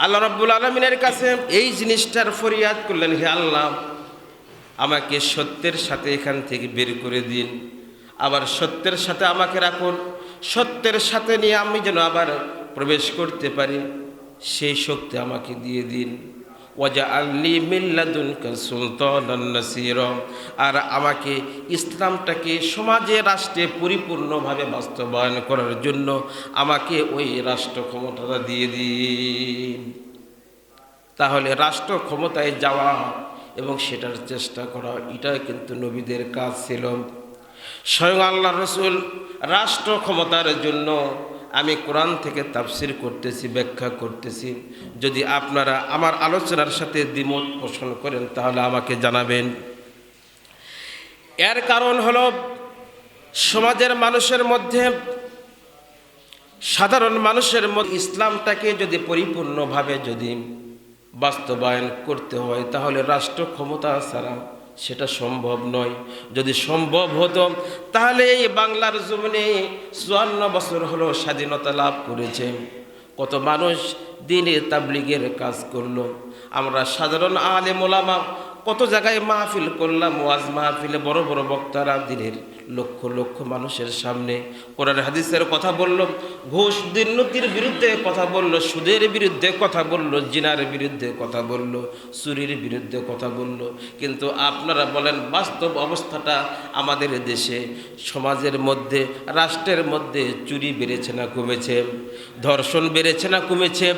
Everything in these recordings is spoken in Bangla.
আল্লাহ রাব্বুল আলামিনের কাছে এই জিনিসটার ফরিয়াদ করলেন, হে আল্লাহ, আমাকে সত্যের সাথে এখান থেকে বের করে দিন, আবার সত্যের সাথে আমাকে রাখুন, সত্যের সাথে নিয়ে আমি যেন আবার প্রবেশ করতে পারি সেই শক্তি আমাকে দিয়ে দিন। ওয়াজআলনি মিন লাদুনকা সুলতানান নাসীরা, আর আমাকে ইসলামটাকে সমাজে রাষ্ট্রে পরিপূর্ণভাবে বাস্তবায়ন করার জন্য আমাকে ওই রাষ্ট্র ক্ষমতাটা দিয়ে দিন। তাহলে রাষ্ট্র ক্ষমতায় যাওয়া এবং সেটার চেষ্টা করা, এটা কিন্তু নবীদের কাজ ছিল। স্বয়ং আল্লাহ রসুল রাষ্ট্র ক্ষমতার জন্য, আমি কোরআন থেকে তাফসির করতেছি, ব্যাখ্যা করতেছি, যদি আপনারা আমার আলোচনার সাথে দ্বিমত পোষণ করেন তাহলে আমাকে জানাবেন। এর কারণ হলো, সমাজের মানুষের মধ্যে, সাধারণ মানুষের মধ্যে ইসলামটাকে যদি পরিপূর্ণভাবে যদি বাস্তবায়ন করতে হয় তাহলে রাষ্ট্র ক্ষমতা ছাড়া সেটা সম্ভব নয়। যদি সম্ভব হতো তাহলে এই বাংলার জমিনে 54 বছর হলো স্বাধীনতা লাভ করেছে, কত মানুষ দিনে তাবলীগের কাজ করলো। আমরা সাধারণ আলেম ওলামা কত জায়গায় মাহফিল করলাম, ওয়াজ মাহফিলে বড় বড় বক্তারা দিনের লক্ষ লক্ষ মানুষের সামনে কোরআন হাদিসের কথা বলল, ঘুষ দুর্নীতির বিরুদ্ধে কথা বলল, সুদের বিরুদ্ধে কথা বলল, জিনার বিরুদ্ধে কথা বলল, চুরির বিরুদ্ধে কথা বলল। কিন্তু আপনারা বলেন বাস্তব অবস্থাটা আমাদের দেশে, সমাজের মধ্যে, রাষ্ট্রের মধ্যে চুরি বেড়েছে না কমেছে? ধর্ষণ বেড়েছে না কমেছে?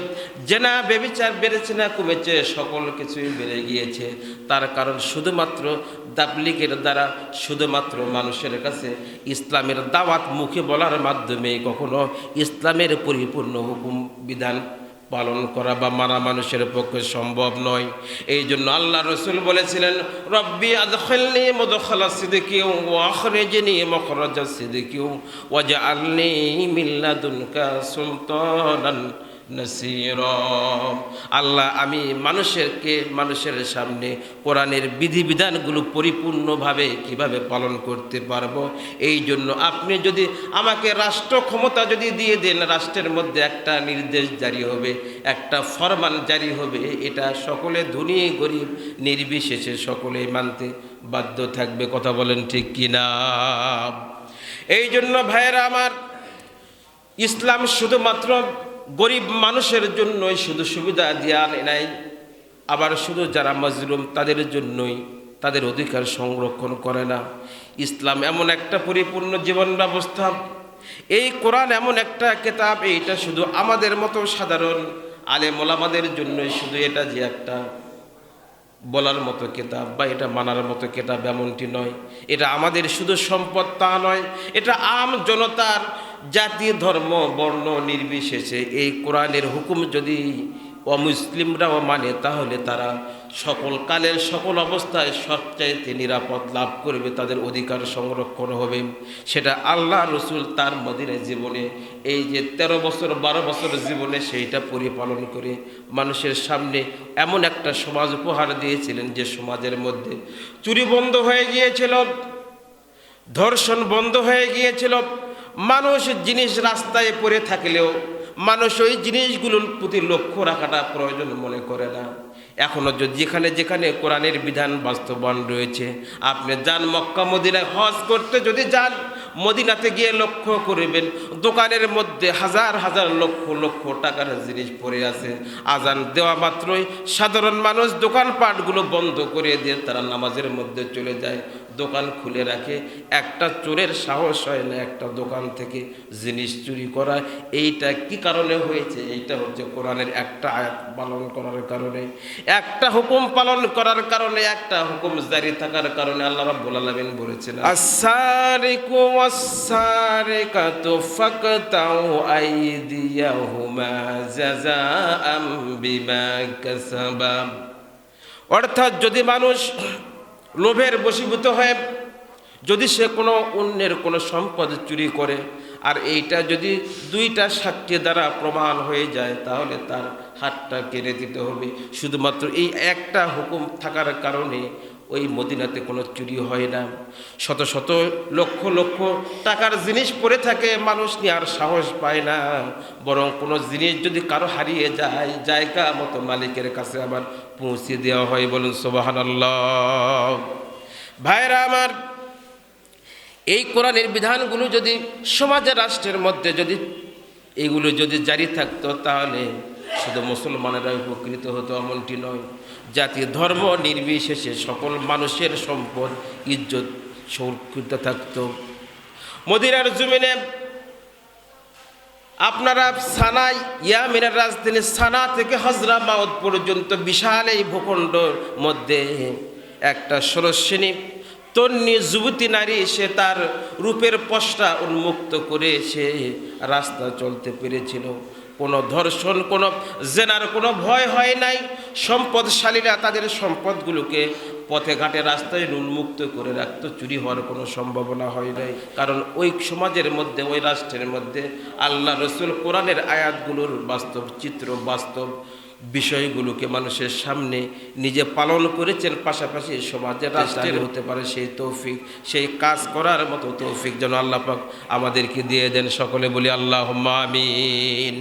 জেনা ব্যভিচার বেড়েছে না কমেছে? সকল কিছুই বেড়ে গিয়েছে। তার কারণ শুধুমাত্র তাবলীগের দ্বারা, শুধুমাত্র মানুষের কাছে ইসলামের দাওয়াত মুখে বলার মাধ্যমে কখনো ইসলামের পরিপূর্ণ হুকুম বিধান পালন করা বা মানা মানুষের পক্ষে সম্ভব নয়। এই জন্য আল্লাহ রসুল বলেছিলেন, রব্বি আদখিলনি মুদখালা সিদকি ওয়া আখরিজনি মখরাজা সিদকি ওয়াজআলনি মিন লাদুনকা সুলতানান নাসীরা। আল্লাহ, আমি মানুষের সামনে কোরআনের বিধিবিধানগুলো পরিপূর্ণভাবে কিভাবে পালন করতে পারবো, এই জন্য আপনি যদি আমাকে রাষ্ট্র ক্ষমতা যদি দিয়ে দেন, রাষ্ট্রের মধ্যে একটা নির্দেশ জারি হবে, একটা ফরমান জারি হবে, এটা সকলে ধনী গরিব নির্বিশেষে সকলেই মানতে বাধ্য থাকবে। কথা বলেন ঠিক কিনা? এই জন্য ভাইয়েরা আমার, ইসলাম শুধুমাত্র গরিব মানুষের জন্যই শুধু সুবিধা দেয়া নাই, আবার শুধু যারা মাজলুম তাদের জন্যই তাদের অধিকার সংরক্ষণ করে না। ইসলাম এমন একটা পরিপূর্ণ জীবন ব্যবস্থা, এই কোরআন এমন একটা কিতাব, এইটা শুধু আমাদের মতো সাধারণ আলেম ওলামাদের জন্যই শুধু এটা যে একটা বলার মতো কিতাব বা এটা মানার মতো কিতাব এমনটি নয়। এটা আমাদের শুধু সম্পদ তা নয়, এটা আম জনতার, জাতি ধর্ম বর্ণ নির্বিশেষে এই কোরআনের হুকুম যদি অমুসলিমরাও মানে তাহলে তারা সকল কালের সকল অবস্থায় সবচাইতে নিরাপদ লাভ করবে, তাদের অধিকার সংরক্ষণ হবে। সেটা আল্লাহ রসুল তার মদিনার জীবনে, এই যে 13 বছর 12 বছর জীবনে সেইটা পরিপালন করে মানুষের সামনে এমন একটা সমাজ উপহার দিয়েছিলেন যে সমাজের মধ্যে চুরি বন্ধ হয়ে গিয়েছিল, ধর্ষণ বন্ধ হয়ে গিয়েছিল। মানুষ জিনিস রাস্তায় পড়ে থাকলেও মানুষ ওই জিনিসগুলোর প্রতি লক্ষ্য রাখাটা প্রয়োজন মনে করে না। এখনও যেখানে যেখানে কোরআনের বিধান বাস্তবায়ন রয়েছে, আপনি যান মক্কা মদিনায় হজ করতে, যদি যান মদিনাতে গিয়ে লক্ষ্য করবেন দোকানের মধ্যে হাজার হাজার লক্ষ লক্ষ টাকার জিনিস পড়ে আছে। আজান দেওয়া মাত্রই সাধারণ মানুষ দোকানপাটগুলো বন্ধ করে দিয়ে তারা নামাজের মধ্যে চলে যায়, দোকান খুলে রাখে। একটা চোরের সাহস হয় না একটা দোকান থেকে জিনিস চুরি করা। এইটা কি কারণে হয়েছে? এইটা হচ্ছে কোরআনের একটা আয়াত পালন করার কারণে, একটা হুকুম পালন করার কারণে, একটা হুকুম জারি থাকার কারণে। আল্লাহ রাব্বুল আলামিন বলেছেন, আস-সারিকু ওয়াস-সারিকাতু ফাকতাউ আইদিয়াহুমা জাযাআম বিমা কাসাবা। অর্থাৎ যদি মানুষ লোভের বশীভূত হয়ে যদি সে কোনো অন্যের কোনো সম্পদ চুরি করে, আর এইটা যদি 2টা সাক্ষী দ্বারা প্রমাণ হয়ে যায় তাহলে তার হাতটা কেটে দিতে হবে। শুধুমাত্র এই একটা হুকুম থাকার কারণে ওই মদিনাতে কোনো চুরি হয় না। শত শত লক্ষ লক্ষ টাকার জিনিস পড়ে থাকে, মানুষ নেওয়ার সাহস পায় না। বরং কোনো জিনিস যদি কারো হারিয়ে যায়, জায়গা মতো মালিকের কাছে আবার পৌঁছে দেওয়া হয়। বলুন সুবহানাল্লাহ। ভাইরা আমার, এই কোরআনের বিধানগুলো যদি সমাজের রাষ্ট্রের মধ্যে যদি এগুলো যদি জারি থাকতো, তাহলে শুধু মুসলমানেরা উপকৃত হতো এমনটি নয়, জাতি ধর্ম নির্বিশেষে সকল মানুষের সম্পদ ইজ্জত সুরক্ষিত থাকতো। মদিনার জমিনে আপনারা সানা, ইয়ামেনের রাজধানী সানা থেকে হজরা মাউদ পর্যন্ত বিশাল এই ভূখণ্ডের মধ্যে একটা ষোড়শ্রেণী তন্নি যুবতী নারী, সে তার রূপের পশরা উন্মুক্ত করে সে রাস্তা চলতে পেরেছিল। কোনো ধর্ষণ, কোনো জেনার কোনো ভয় হয় নাই। সম্পদশালীরা তাদের সম্পদগুলোকে পথে ঘাটে রাস্তায় উন্মুক্ত করে রাখত, চুরি হওয়ার কোনো সম্ভাবনা হয় নাই। কারণ ওই সমাজের মধ্যে, ওই রাষ্ট্রের মধ্যে আল্লাহ রসুল কোরআনের আয়াতগুলোর বাস্তব চিত্র, বাস্তব বিষয়গুলোকে মানুষের সামনে নিজে পালন করেছেন। পাশাপাশি সমাজের রাষ্ট্রের হতে পারে সেই তৌফিক, সেই কাজ করার মতো তৌফিক যেন আল্লাহ পাক আমাদেরকে দিয়ে দেন। সকলে বলি আল্লাহুম্মা আমিন।